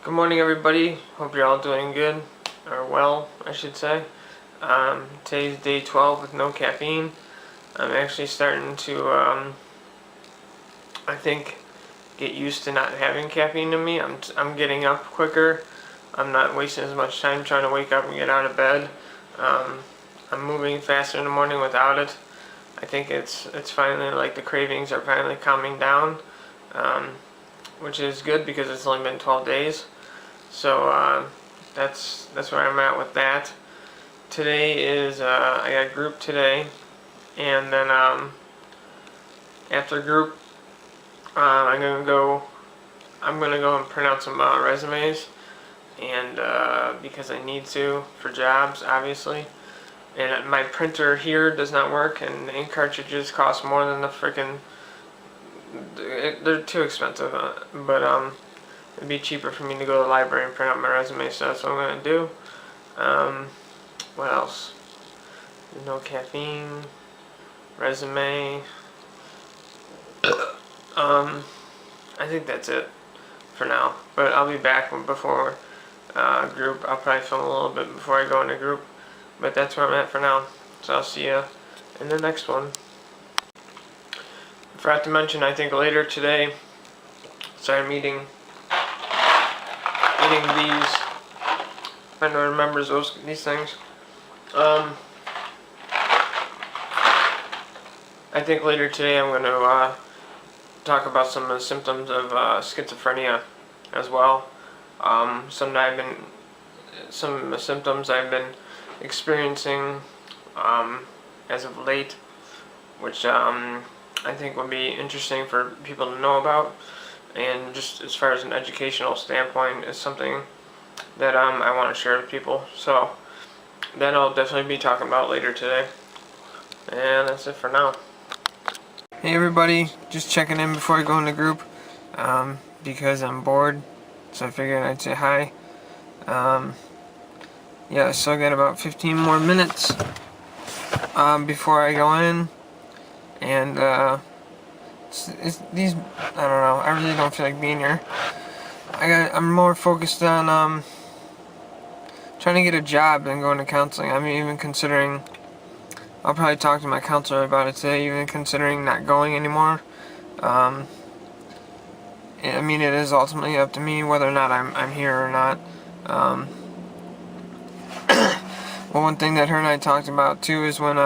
Good morning, everybody. Hope you're all doing good, or well, I should say. Today's day 12 with no caffeine. I'm actually starting to, I think, get used to not having caffeine in me. I'm getting up quicker. I'm not wasting as much time trying to wake up and get out of bed. I'm moving faster in the morning without it. I think it's finally, like, the cravings are finally calming down. Which is good because it's only been 12 days. So that's where I'm at with that. Today is I got group today, and then after group, I'm gonna go and print out some resumes, and because I need to for jobs, obviously. And my printer here does not work, and the ink cartridges cost more than the freaking. They're too expensive, but it'd be cheaper for me to go to the library and print out my resume, so that's what I'm gonna do. What else? No caffeine, resume. I think that's it for now. But I'll be back before group. I'll probably film a little bit before I go into group. But that's where I'm at for now. So I'll see you in the next one. I forgot to mention, I think later today, sorry, I'm eating these. If anyone remembers these things. I think later today I'm going to talk about some of the symptoms of schizophrenia as well. Some of the symptoms I've been experiencing as of late, which I think would be interesting for people to know about, and just as far as an educational standpoint, is something that I want to share with people. So that I'll definitely be talking about later today. And that's it for now. Hey everybody, just checking in before I go into group, because I'm bored, so I figured I'd say hi. Yeah, I still got about 15 more minutes before I go in, and these, I don't know, I really don't feel like being here. I'm more focused on trying to get a job than going to counseling. I'm even considering, I'll probably talk to my counselor about it today, even considering not going anymore. I mean, it is ultimately up to me whether or not I'm here or not. Well, one thing that her and I talked about too is when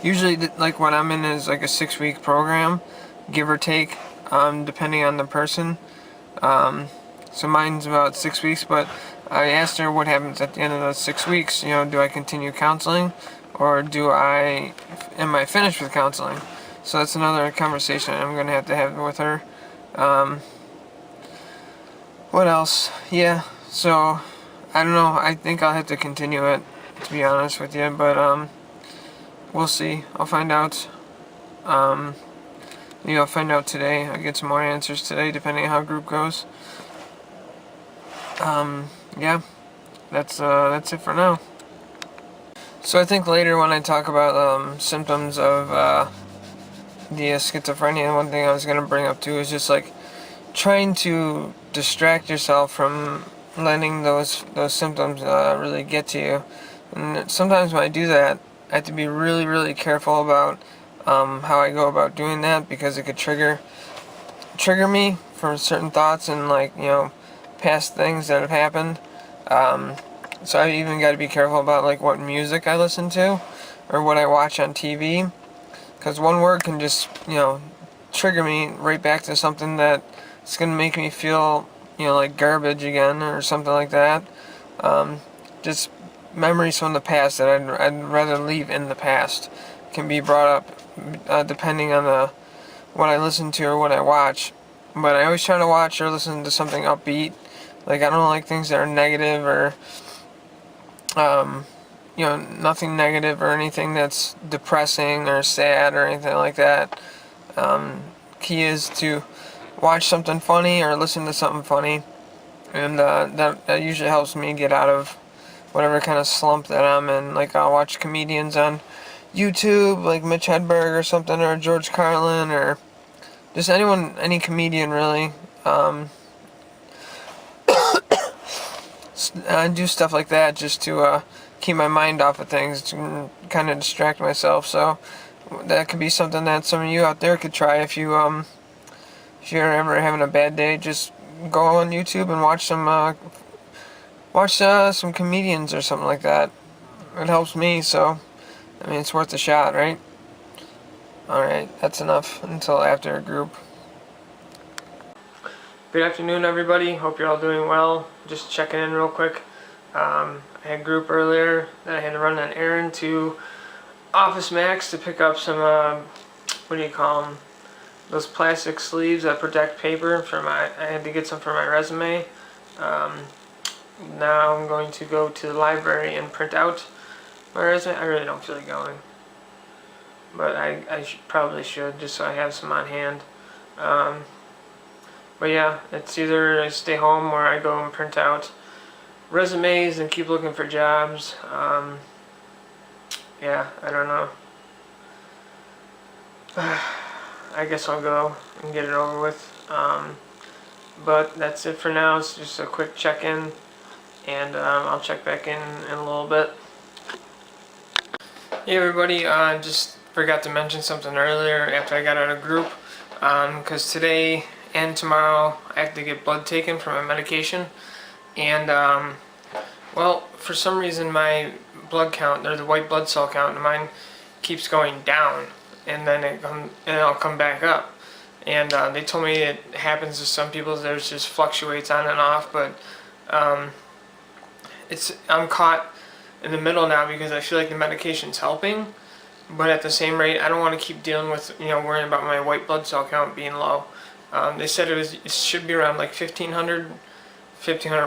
usually like what I'm in is like a 6-week program, give or take, depending on the person. So mine's about 6 weeks, but I asked her what happens at the end of those 6 weeks. You know, do I continue counseling, or am I finished with counseling? So that's another conversation I'm going to have with her. What else? Yeah, so I don't know. I think I'll have to continue it, to be honest with you, but we'll see. I'll find out. Maybe I'll find out today. I'll get some more answers today, depending on how group goes. Yeah, that's it for now. So I think later when I talk about symptoms of the schizophrenia, one thing I was going to bring up too is just like trying to distract yourself from letting those symptoms really get to you. And sometimes when I do that, I have to be really, really careful about how I go about doing that, because it could trigger me for certain thoughts and, like, you know, past things that have happened. So I even got to be careful about like what music I listen to or what I watch on TV, because one word can just, you know, trigger me right back to something that's gonna make me feel, you know, like garbage again or something like that. Just memories from the past that I'd rather leave in the past can be brought up depending on what I listen to or what I watch. But I always try to watch or listen to something upbeat. Like, I don't like things that are negative or you know, nothing negative or anything that's depressing or sad or anything like that. Key is to watch something funny or listen to something funny, and that usually helps me get out of whatever kind of slump that I'm in. Like, I'll watch comedians on YouTube, like Mitch Hedberg or something, or George Carlin, or just any comedian really. do stuff like that just to keep my mind off of things, to kind of distract myself. So that could be something that some of you out there could try if you're ever having a bad day. Just go on YouTube and watch some comedians or something like that. It helps me, so I mean, it's worth a shot, right? Alright, that's enough until after a group. Good afternoon, everybody. Hope you're all doing well. Just checking in real quick. I had a group earlier that I had to run an errand to Office Max to pick up some, what do you call them? Those plastic sleeves that protect paper I had to get some for my resume. Now I'm going to go to the library and print out my resume. I really don't feel like going, but I probably should, just so I have some on hand. But yeah, it's either I stay home or I go and print out resumes and keep looking for jobs. Yeah, I don't know. I guess I'll go and get it over with. But that's it for now. It's just a quick check-in, and I'll check back in a little bit. Hey everybody, just forgot to mention something earlier after I got out of group, because today and tomorrow I have to get blood taken for my medication, and well, for some reason my blood count, or the white blood cell count in mine, keeps going down, and then it'll come back up. And they told me it happens to some people. There's just fluctuates on and off, but I'm caught in the middle now because I feel like the medication's helping, but at the same rate, I don't want to keep dealing with worrying about my white blood cell count being low. They said it should be around like 1500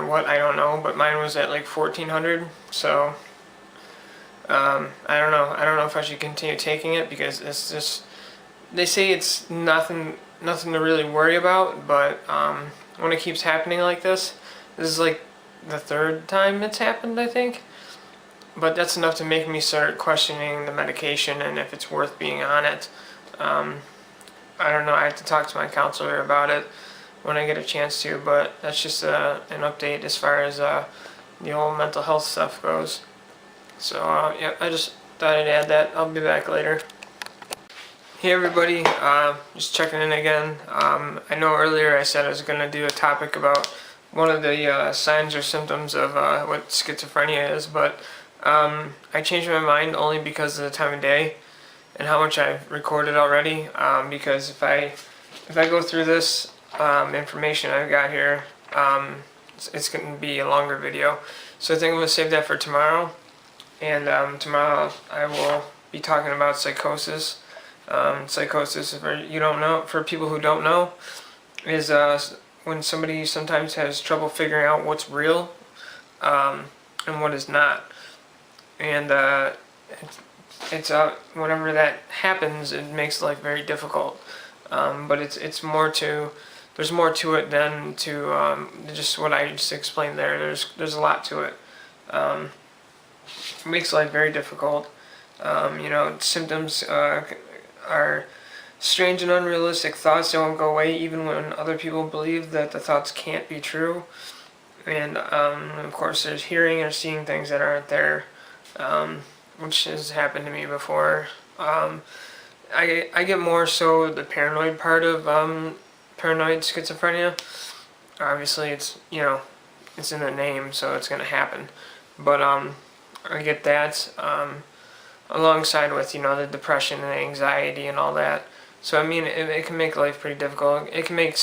what, I don't know, but mine was at like 1400. So I don't know if I should continue taking it, because it's just, they say it's nothing to really worry about, but when it keeps happening like this is like the third time it's happened, I think. But that's enough to make me start questioning the medication and if it's worth being on it. I don't know, I have to talk to my counselor about it when I get a chance to, but that's just an update as far as the whole mental health stuff goes. So yeah, I just thought I'd add that. I'll be back later. Hey everybody, just checking in again. I know earlier I said I was going to do a topic about one of the signs or symptoms of what schizophrenia is, but I changed my mind only because of the time of day and how much I've recorded already, because if I go through this information I've got here, it's going to be a longer video. So I think I'm going to save that for tomorrow, and tomorrow I will be talking about psychosis. Psychosis, for people who don't know, is when somebody sometimes has trouble figuring out what's real and what is not. And it's whenever that happens, it makes life very difficult. But it's more to, there's more to it than to just what I just explained there. There's a lot to it. It makes life very difficult. Symptoms are strange and unrealistic thoughts that won't go away even when other people believe that the thoughts can't be true. And of course there's hearing or seeing things that aren't there, which has happened to me before. I get more so the paranoid part of paranoid schizophrenia. Obviously it's in the name, so it's gonna happen. But I get that alongside with the depression and anxiety and all that. So I mean, it can make life pretty difficult. It can make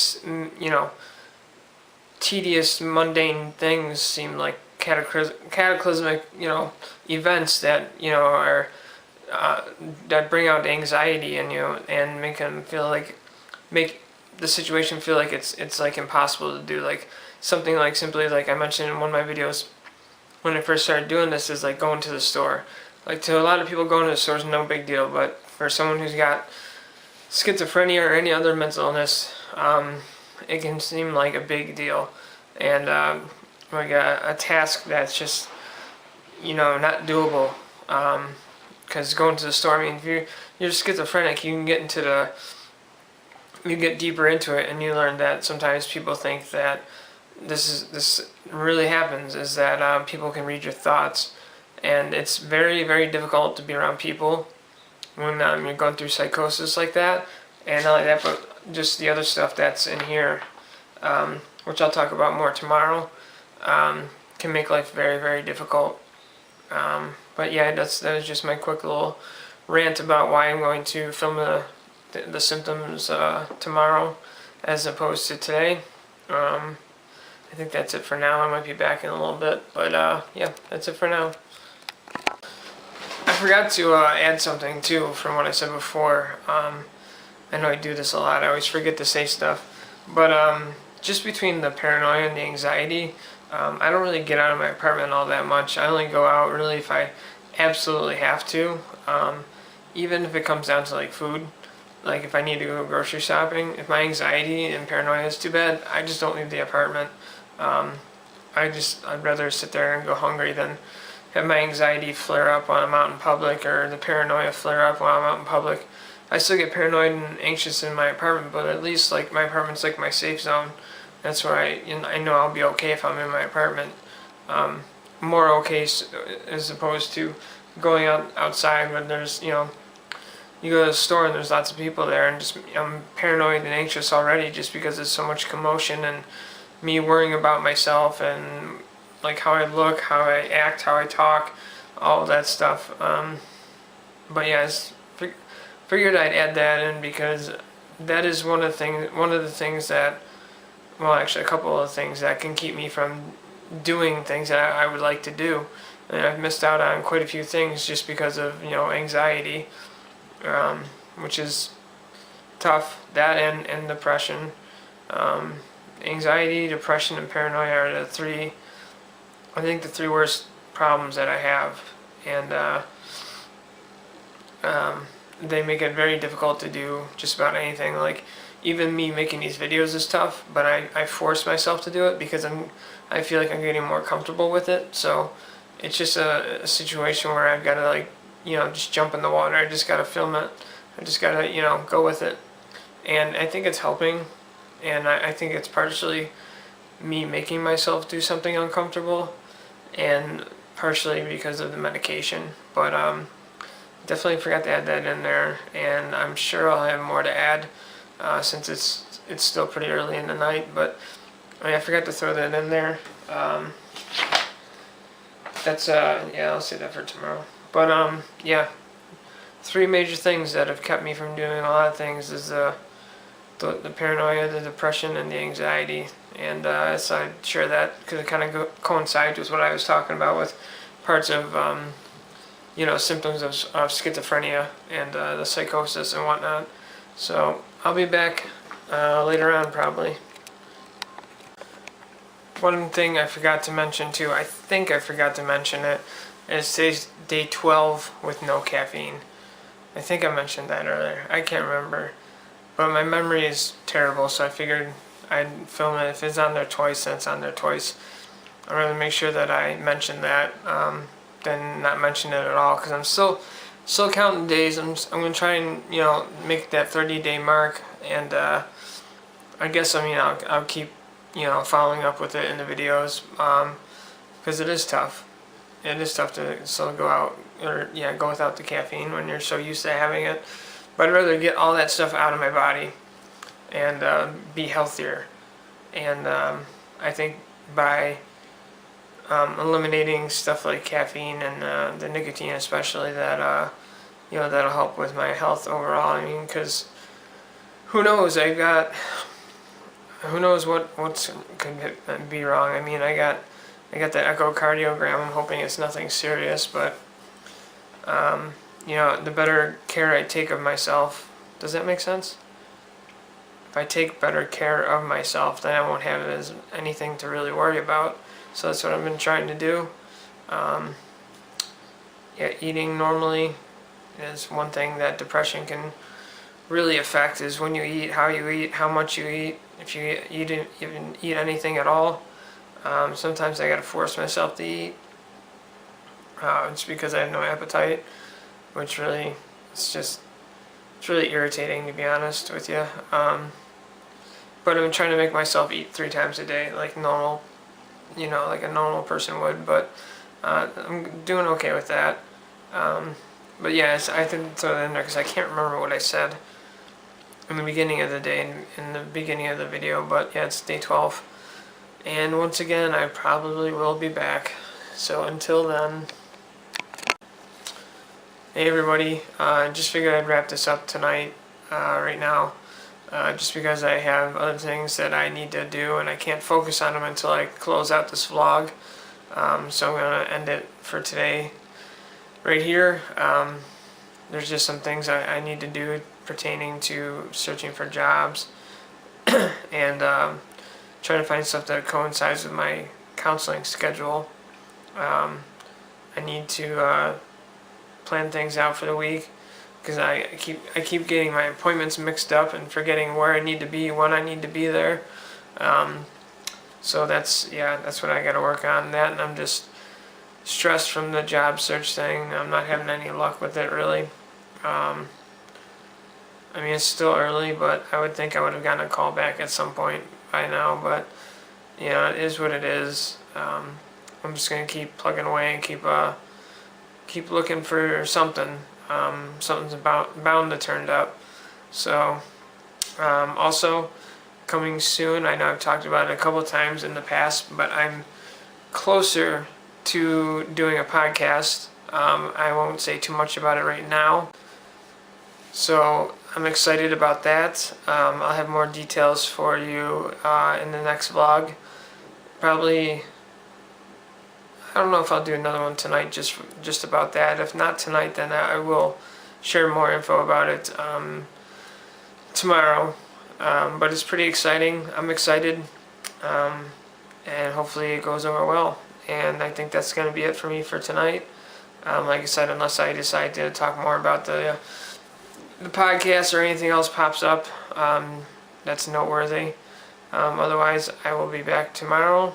tedious, mundane things seem like cataclysmic events that are that bring out anxiety in you and make the situation feel like it's like impossible to do. Like something like simply, like I mentioned in one of my videos when I first started doing this, is like going to the store. Like, to a lot of people, going to the store is no big deal, but for someone who's got schizophrenia or any other mental illness, it can seem like a big deal, and like a task that's just not doable. Because going to the store, I mean, if you're schizophrenic, you get deeper into it, and you learn that sometimes people think that this really happens, is that people can read your thoughts, and it's very, very difficult to be around people when you're going through psychosis like that. And not only that, but just the other stuff that's in here, which I'll talk about more tomorrow, can make life very, very difficult. But yeah, that was just my quick little rant about why I'm going to film the symptoms tomorrow as opposed to today. I think that's it for now. I might be back in a little bit, but yeah, that's it for now. I forgot to add something too from what I said before. I know I do this a lot. I always forget to say stuff, but just between the paranoia and the anxiety, I don't really get out of my apartment all that much. I only go out really if I absolutely have to. Even if it comes down to like food, like if I need to go grocery shopping, if my anxiety and paranoia is too bad, I just don't leave the apartment. I'd rather sit there and go hungry than have my anxiety flare up when I'm out in public, or the paranoia flare up when I'm out in public. I still get paranoid and anxious in my apartment, but at least like my apartment's like my safe zone. That's where I know I'll be okay if I'm in my apartment. More okay as opposed to going outside when there's, you go to the store and there's lots of people there, and just I'm paranoid and anxious already just because there's so much commotion and me worrying about myself and like how I look, how I act, how I talk, all of that stuff. But yeah, I figured I'd add that in because that is one of the things that, well, actually a couple of things that can keep me from doing things that I would like to do. And I've missed out on quite a few things just because of, anxiety, which is tough. That and depression. Anxiety, depression, and paranoia are the three worst problems that I have. And they make it very difficult to do just about anything. Like, even me making these videos is tough, but I force myself to do it because I feel like I'm getting more comfortable with it. So it's just a situation where I've got to just jump in the water. I just got to film it. I just got to, go with it. And I think it's helping. And I think it's partially me making myself do something uncomfortable, and partially because of the medication. But definitely forgot to add that in there, and I'm sure I'll have more to add since it's still pretty early in the night. But I forgot to throw that in there. That's yeah, I'll save that for tomorrow. But yeah, three major things that have kept me from doing a lot of things is the paranoia, the depression, and the anxiety. And so I share that because it kind of coincides with what I was talking about with parts of symptoms of schizophrenia and the psychosis and whatnot. So I'll be back later on probably. One thing I forgot to mention too, I think I forgot to mention it, is today's day 12 with no caffeine. I think I mentioned that earlier. I can't remember. But my memory is terrible, so I figured I'd film it. If it's on there twice, then it's on there twice. I'd rather make sure that I mention that than not mention it at all, because I'm still counting days. I'm going to try and make that 30-day mark, and I guess I'll keep following up with it in the videos, because it is tough. It is tough to still go out go without the caffeine when you're so used to having it. But I'd rather get all that stuff out of my body and be healthier. And I think by eliminating stuff like caffeine and the nicotine especially, that that'll help with my health overall. I mean, because who knows? Who knows what could be wrong? I mean, I got that echocardiogram. I'm hoping it's nothing serious, but the better care I take of myself. Does that make sense? If I take better care of myself, then I won't have anything to really worry about. So that's what I've been trying to do. Eating normally is one thing that depression can really affect, is when you eat, how much you eat, if you even eat anything at all. Sometimes I gotta force myself to eat. It's because I have no appetite, which really, it's really irritating, to be honest with you. but I'm trying to make myself eat 3 times a day, like normal, like a normal person would. But I'm doing okay with that. But yeah, I didn't throw that in there because I can't remember what I said in the beginning of the day, in the beginning of the video. But yeah, it's day 12. And once again, I probably will be back. So until then, hey everybody, just figured I'd wrap this up tonight, right now. Just because I have other things that I need to do and I can't focus on them until I close out this vlog. So I'm going to end it for today right here. There's just some things I need to do pertaining to searching for jobs and trying to find stuff that coincides with my counseling schedule. I need to plan things out for the week because I keep getting my appointments mixed up and forgetting where I need to be, when I need to be there. So that's what I got to work on. That, and I'm just stressed from the job search thing. I'm not having any luck with it really. I mean, it's still early, but I would think I would have gotten a call back at some point by now. But it is what it is. I'm just gonna keep plugging away and keep looking for something. Something's bound to turn up. So also coming soon. I know I've talked about it a couple of times in the past, but I'm closer to doing a podcast. I won't say too much about it right now. So I'm excited about that. I'll have more details for you in the next vlog. Probably, I don't know if I'll do another one tonight just about that. If not tonight, then I will share more info about it tomorrow. But it's pretty exciting. I'm excited. And hopefully it goes over well. And I think that's going to be it for me for tonight. Like I said, unless I decide to talk more about the podcast or anything else pops up that's noteworthy. Otherwise, I will be back tomorrow.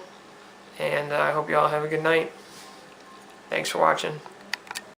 And I hope you all have a good night. Thanks for watching.